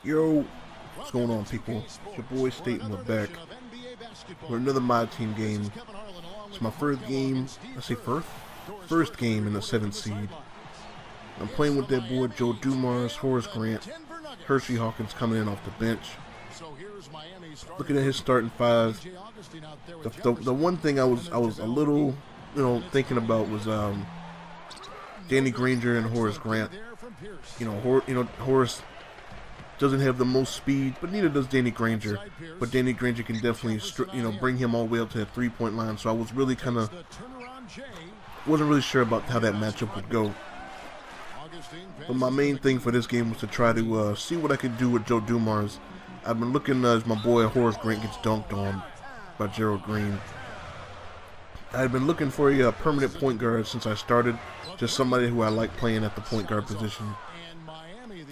Yo, what's going on, people? It's your boy Staten. We're back for another MyTeam game. It's my first game, first game in the 7th seed. I'm playing with that boy Joe Dumars, Horace Grant, Hersey Hawkins coming in off the bench. Looking at his starting five, the one thing I was a little, thinking about was Danny Granger and Horace Grant. Horace doesn't have the most speed, but neither does Danny Granger. But Danny Granger can definitely, bring him all the way up to that three-point line. So I was really wasn't really sure about how that matchup would go. But my main thing for this game was to try to see what I could do with Joe Dumars. I've been looking as my boy Horace Grant gets dunked on by Gerald Green. I've been looking for a permanent point guard since I started, just somebody who I like playing at the point guard position.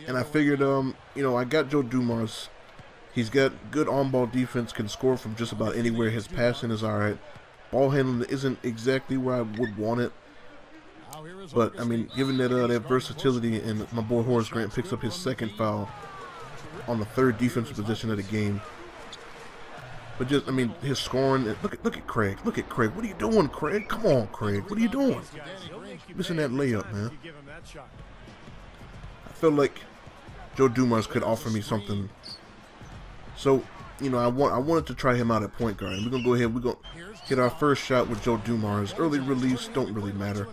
And I figured, I got Joe Dumars. He's got good on-ball defense, can score from just about anywhere. His passing is alright. Ball handling isn't exactly where I would want it. But, given that that versatility, and my boy Horace Grant picks up his second foul on the third defensive position of the game. But just, his scoring, look at Craig. Look at Craig. What are you doing, Craig? Come on, Craig. What are you doing? Missing that layup, man. I feel like Joe Dumars could offer me something. So, I wanted to try him out at point guard. And we're going to go ahead. We're going to hit our first shot with Joe Dumars. Early release don't really matter.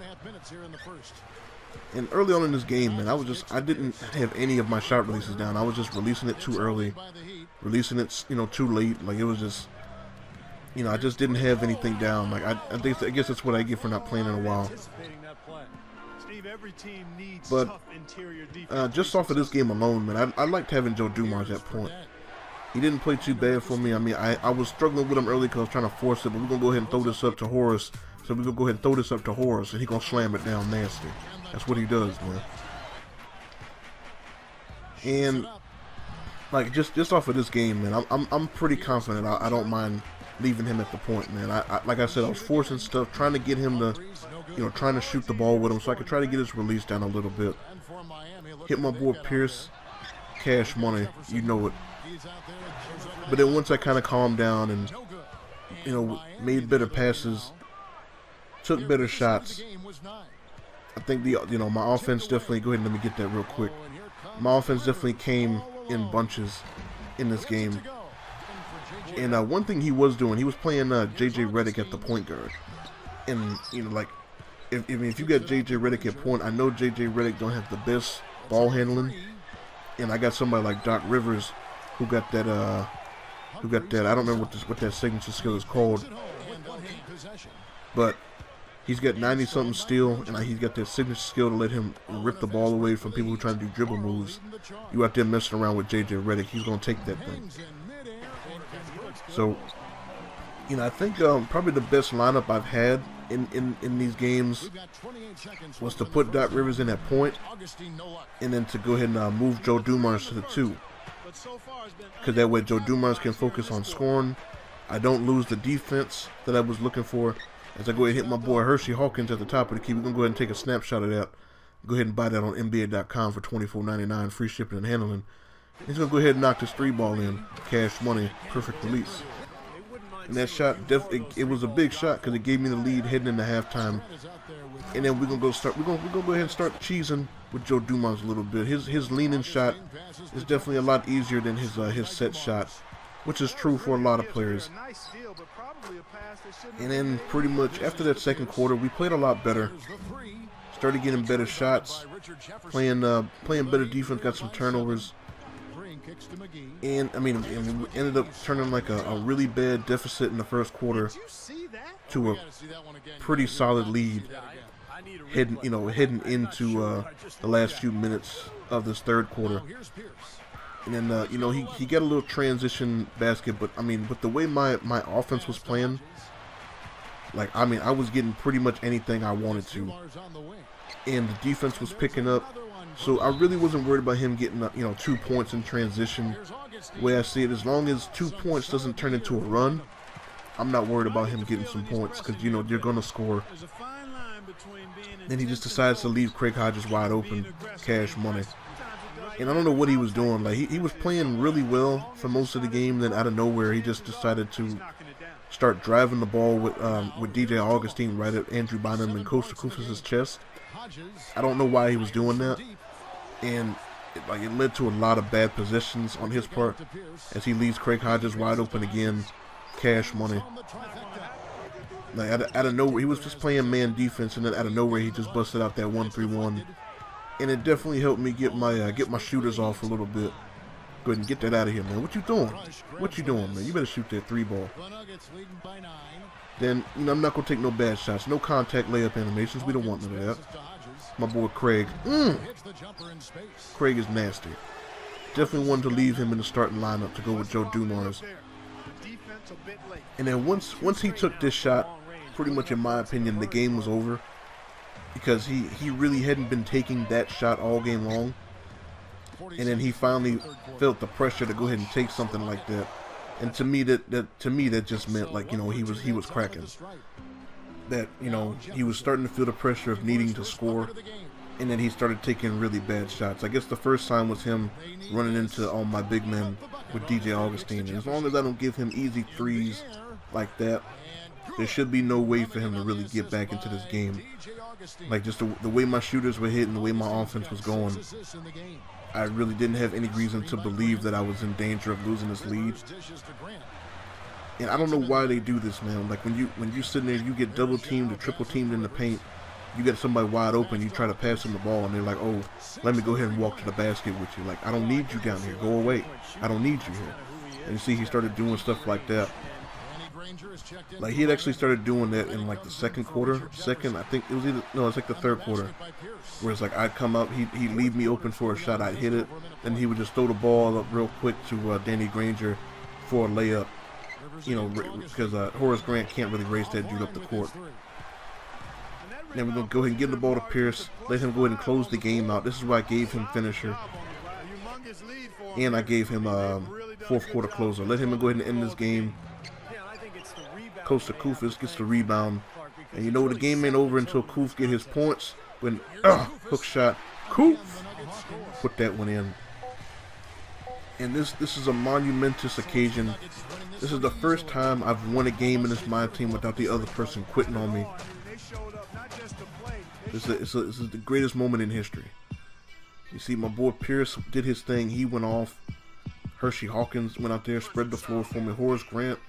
And early on in this game, man, I didn't have any of my shot releases down. I was just releasing it too early, releasing it, too late. Like, it was just, I just didn't have anything down. Like, I guess that's what I get for not playing in a while. But just off of this game alone, man, I liked having Joe Dumars at point. He didn't play too bad for me. I was struggling with him early because I was trying to force it, but we're going to go ahead and throw this up to Horace. So we're going to go ahead and throw this up to Horace, and he's going to slam it down nasty. That's what he does, man. And, like, just off of this game, man, I'm pretty confident. I don't mind leaving him at the point, man. Like I said, I was forcing stuff, trying to get him to, trying to shoot the ball with him so I could try to get his release down a little bit. Hit my boy Pierce, cash money, you know it. But then once I kind of calmed down and, made better passes, took better shots, I think my offense definitely, go ahead and let me get that real quick. My offense definitely came in bunches in this game. And one thing he was doing, he was playing J.J. Redick at the point guard. And, if you got J.J. Redick at point, I know J.J. Redick don't have the best ball handling. And I got somebody like Doc Rivers who got that, I don't remember what that signature skill is called. But he's got 90-something steal, and he's got that signature skill to let him rip the ball away from people who are trying to do dribble moves. You out there messing around with J.J. Redick, he's going to take that thing. So, I think probably the best lineup I've had in these games was to put Doc Rivers in at point, and then to go ahead and move Joe Dumars to the 2. Because that way Joe Dumars can focus on scoring. I don't lose the defense that I was looking for. As I go ahead and hit my boy Hersey Hawkins at the top of the key, we're going to go ahead and take a snapshot of that. Go ahead and buy that on NBA.com for $24.99, free shipping and handling. He's going to go ahead and knock this 3-ball in. Cash money, perfect release. And that shot, it was a big shot because it gave me the lead heading into halftime. And then we're going to go ahead and start cheesing with Joe Dumars a little bit. His leaning shot is definitely a lot easier than his set shot, which is true for a lot of players. And then pretty much after that second quarter, we played a lot better. Started getting better shots, playing better defense, got some turnovers. And we ended up turning like a really bad deficit in the first quarter to a pretty solid lead, heading into the last few minutes of this third quarter. And then he got a little transition basket, but with the way my offense was playing, like I was getting pretty much anything I wanted to, and the defense was picking up. So I really wasn't worried about him getting 2 points in transition. The way I see it, as long as 2 points doesn't turn into a run, I'm not worried about him getting some points because you're gonna score. Then he just decides to leave Craig Hodges wide open. Cash money. And I don't know what he was doing. Like he was playing really well for most of the game. Then out of nowhere, he just decided to start driving the ball with DJ Augustine right at Andrew Bynum and Costa Kufis' chest. I don't know why he was doing that. And it led to a lot of bad possessions on his part as he leaves Craig Hodges wide open again. Cash money. Like out of nowhere, he was just playing man defense, and then out of nowhere, he just busted out that 1-3-1. And it definitely helped me get my shooters off a little bit. Go ahead and get that out of here, man. What you doing? What you doing, man? You better shoot that 3-ball. Then, you know, I'm not going to take no bad shots. No contact layup animations. We don't want none of that. My boy Craig. Craig is nasty. Definitely wanted to leave him in the starting lineup to go with Joe Dumars. And then once he took this shot, pretty much in my opinion, the game was over. Because he really hadn't been taking that shot all game long. And then he finally felt the pressure to go ahead and take something like that. And to me that just meant, like, you know, he was cracking. That, you know, he was starting to feel the pressure of needing to score. And then he started taking really bad shots. I guess the first time was him running into all my big men with DJ Augustine. And as long as I don't give him easy threes like that, there should be no way for him to really get back into this game. Like, just the way my shooters were hitting, the way my offense was going, I really didn't have any reason to believe that I was in danger of losing this lead. And I don't know why they do this, man. Like, when you sitting there, you get double teamed or triple teamed in the paint, you get somebody wide open, you try to pass them the ball, and they're like, oh, let me go ahead and walk to the basket with you. Like, I don't need you down here. Go away. I don't need you here. And you see, he started doing stuff like that. Like, he had actually started doing that in, like, the second quarter. I think it was it's like the third quarter. Where it's like, I'd come up, he'd leave me open for a shot, I'd hit it, and he would just throw the ball up real quick to Danny Granger for a layup. You know, because Horace Grant can't really race that dude up the court. Then we're going to go ahead and give the ball to Pierce, let him go ahead and close the game out. This is why I gave him finisher. And I gave him fourth quarter closer. Let him go ahead and end this game. Costa Kufis gets the rebound. And you know the game ain't over until Kuf get his points. When, hook shot, Kuf put that one in. And this is a monumentous occasion. This is the first time I've won a game in this MyTeam without the other person quitting on me. This is the greatest moment in history. You see, my boy Pierce did his thing. He went off. Hersey Hawkins went out there, spread the floor for me. Horace Grant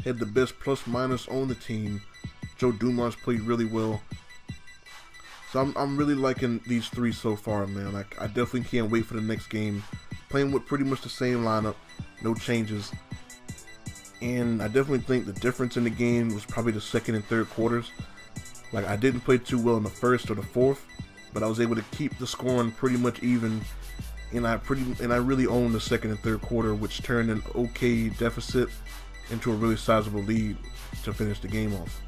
had the best plus-minus on the team. Joe Dumars played really well. So I'm really liking these three so far, man. I definitely can't wait for the next game. Playing with pretty much the same lineup, no changes. And I definitely think the difference in the game was probably the second and third quarters. Like, I didn't play too well in the first or the fourth, but I was able to keep the scoring pretty much even. And I really owned the second and third quarter, which turned an okay deficit into a really sizable lead to finish the game off.